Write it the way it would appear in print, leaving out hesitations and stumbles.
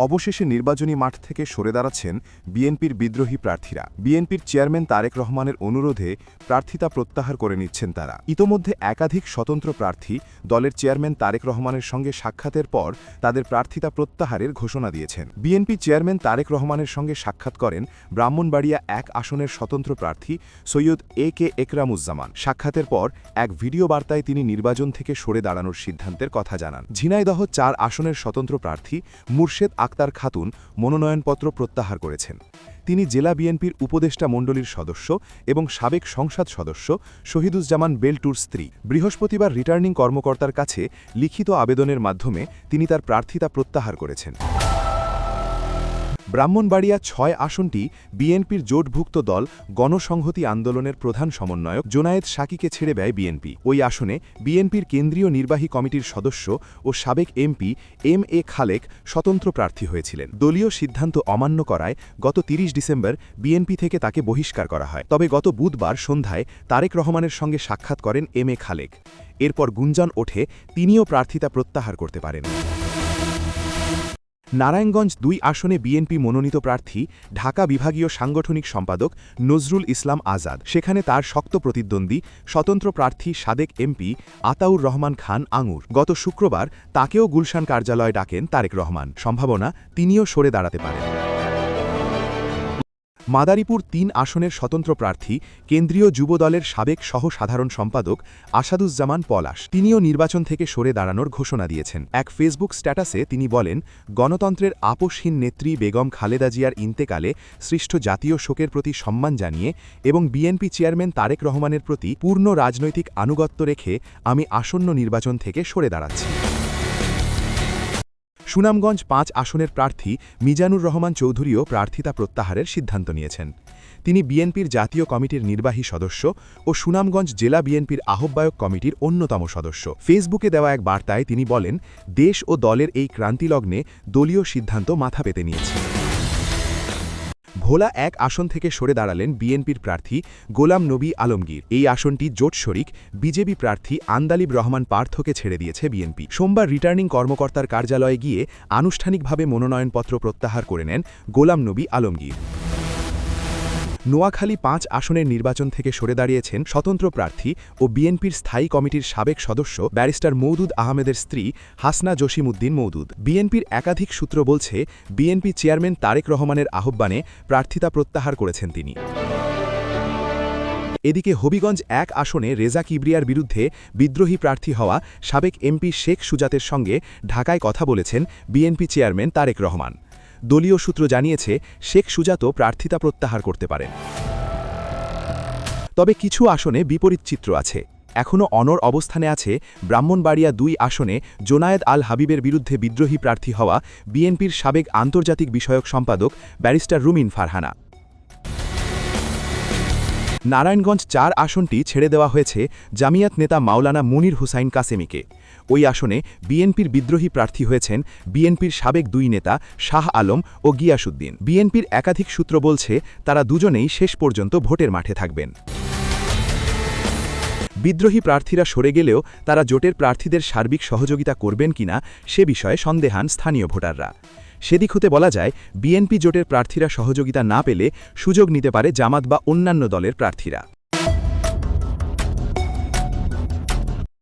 অবশেষে নির্বাচনী মাঠ থেকে সরে দাঁড়াচ্ছেন বিএনপির বিদ্রোহী প্রার্থীরা। বিএনপির চেয়ারম্যান তারেক রহমানের অনুরোধে প্রার্থিতা প্রত্যাহার করে নিচ্ছেন তারা। ইতোমধ্যে একাধিক স্বতন্ত্র প্রার্থী দলের চেয়ারম্যান তারেক রহমানের সঙ্গে সাক্ষাতের পর তাদের প্রার্থিতা প্রত্যাহারের ঘোষণা দিয়েছেন। বিএনপি চেয়ারম্যান তারেক রহমানের সঙ্গে সাক্ষাৎ করেন ব্রাহ্মণবাড়িয়া ১ আসনের স্বতন্ত্র প্রার্থী সৈয়দ এ.কে একরামুজ্জামান। সাক্ষাতের পর এক ভিডিও বার্তায় তিনি নির্বাচন থেকে সরে দাঁড়ানোর সিদ্ধান্তের কথা জানান। ঝিনাইদহ ৪ আসনের স্বতন্ত্র প্রার্থী মুর্শেদ আক্তার খাতুন মনোনয়নপত্র প্রত্যাহার করেছেন। তিনি জেলা বিএনপির উপদেষ্টা মণ্ডলীর সদস্য এবং সাবেক সংসদ সদস্য শহীদুজ্জামান বেল্টুর স্ত্রী। বৃহস্পতিবার রিটার্নিং কর্মকর্তার কাছে লিখিত আবেদনের মাধ্যমে তিনি তার প্রার্থিতা প্রত্যাহার করেছেন। ব্রাহ্মণবাড়িয়া ৬ আসনটি বিএনপির জোটভুক্ত দল গণসংহতি আন্দোলনের প্রধান সমন্বয়ক জোনায়েদ সাকিকে ছেড়ে দেয় বিএনপি। ওই আসনে বিএনপির কেন্দ্রীয় নির্বাহী কমিটির সদস্য ও সাবেক এমপি এম.এ. খালেক স্বতন্ত্র প্রার্থী হয়েছিলেন। দলীয় সিদ্ধান্ত অমান্য করায় গত ৩০ ডিসেম্বর বিএনপি থেকে তাকে বহিষ্কার করা হয়। তবে গত বুধবার সন্ধ্যায় তারেক রহমানের সঙ্গে সাক্ষাৎ করেন এম.এ. খালেক। এরপর গুঞ্জন ওঠে তিনিও প্রার্থিতা প্রত্যাহার করতে পারেন। নারায়ণগঞ্জ ২ আসনে বিএনপি মনোনীত প্রার্থী ঢাকা বিভাগীয় সাংগঠনিক সম্পাদক নজরুল ইসলাম আজাদ। সেখানে তার শক্ত প্রতিদ্বন্দ্বী স্বতন্ত্র প্রার্থী সাবেক এমপি আতাউর রহমান খান আঙুর। গত শুক্রবার তাকেও গুলশান কার্যালয়ে ডাকেন তারেক রহমান। সম্ভাবনা তিনিও সরে দাঁড়াতে পারেন। মাদারীপুর ৩ আসনের স্বতন্ত্র প্রার্থী কেন্দ্রীয় যুবদলের সাবেক সহ-সাধারণ সম্পাদক আসাদুজ্জামান পলাশ। তিনিও নির্বাচন থেকে সরে দাঁড়ানোর ঘোষণা দিয়েছেন। এক ফেসবুক স্ট্যাটাসে তিনি বলেন, গণতন্ত্রের আপোষহীন নেত্রী বেগম খালেদা জিয়ার ইন্তেকালে সৃষ্ট জাতীয় শোকের প্রতি সম্মান জানিয়ে এবং বিএনপি চেয়ারম্যান তারেক রহমানের প্রতি পূর্ণ রাজনৈতিক আনুগত্য রেখে আমি আসন্ন নির্বাচন থেকে সরে দাঁড়াচ্ছি। সুনামগঞ্জ ৫ আসনের প্রার্থী মিজানুর রহমান চৌধুরীও প্রার্থিতা প্রত্যাহারের সিদ্ধান্ত নিয়েছেন। তিনি বিএনপির জাতীয় কমিটির নির্বাহী সদস্য ও সুনামগঞ্জ জেলা বিএনপির আহ্বায়ক কমিটির অন্যতম সদস্য। ফেসবুকে দেওয়া এক বার্তায় তিনি বলেন, দেশ ও দলের এই ক্রান্তিলগ্নে দলীয় সিদ্ধান্ত মাথা পেতে নিয়েছে। ভোলা ১ আসন থেকে সরে দাঁড়ালেন বিএনপির প্রার্থী গোলাম নবী আলমগীর। এই আসনটি জোট শরিক বিজেপি প্রার্থী আন্দালিব রহমান পার্থকে ছেড়ে দিয়েছে বিএনপি। সোমবার রিটার্নিং কর্মকর্তার কার্যালয়ে গিয়ে আনুষ্ঠানিকভাবে মনোনয়নপত্র প্রত্যাহার করে নেন গোলাম নবী আলমগীর। নোয়াখালী ৫ আসনের নির্বাচন থেকে সরে দাঁড়িয়েছেন স্বতন্ত্র প্রার্থী ও বিএনপির স্থায়ী কমিটির সাবেক সদস্য ব্যারিস্টার মওদুদ আহমেদের স্ত্রী হাসনা জসিমউদ্দিন মওদুদ। বিএনপির একাধিক সূত্র বলছে, বিএনপি চেয়ারম্যান তারেক রহমানের আহ্বানে প্রার্থিতা প্রত্যাহার করেছেন তিনি। এদিকে হবিগঞ্জ ১ আসনে রেজা কিবরিয়ার বিরুদ্ধে বিদ্রোহী প্রার্থী হওয়া সাবেক এমপি শেখ সুজাতের সঙ্গে ঢাকায় কথা বলেছেন বিএনপি চেয়ারম্যান তারেক রহমান। দলীয় সূত্র জানিয়েছে, শেখ সুজাতও প্রার্থিতা প্রত্যাহার করতে পারেন। তবে কিছু আসনে বিপরীত চিত্র আছে। এখনও অনড় অবস্থানে আছে ব্রাহ্মণবাড়িয়া ২ আসনে জোনায়েদ আল হাবিবের বিরুদ্ধে বিদ্রোহী প্রার্থী হওয়া বিএনপির সাবেক আন্তর্জাতিক বিষয়ক সম্পাদক ব্যারিস্টার রুমিন ফারহানা। নারায়ণগঞ্জ ৪ আসনটি ছেড়ে দেওয়া হয়েছে জামিয়াত নেতা মাওলানা মুনির হুসাইন কাসেমিকে। ওই আসনে বিএনপির বিদ্রোহী প্রার্থী হয়েছেন বিএনপির সাবেক ২ নেতা শাহ আলম ও গিয়াসউদ্দিন। বিএনপির একাধিক সূত্র বলছে, তারা দুজনেই শেষ পর্যন্ত ভোটের মাঠে থাকবেন। বিদ্রোহী প্রার্থীরা সরে গেলেও তারা জোটের প্রার্থীদের সার্বিক সহযোগিতা করবেন কিনা সে বিষয়ে সন্দেহান স্থানীয় ভোটাররা। সেদিক হতে বলা যায়, বিএনপি জোটের প্রার্থীরা সহযোগিতা না পেলে সুযোগ নিতে পারে জামাত বা অন্যান্য দলের প্রার্থীরা।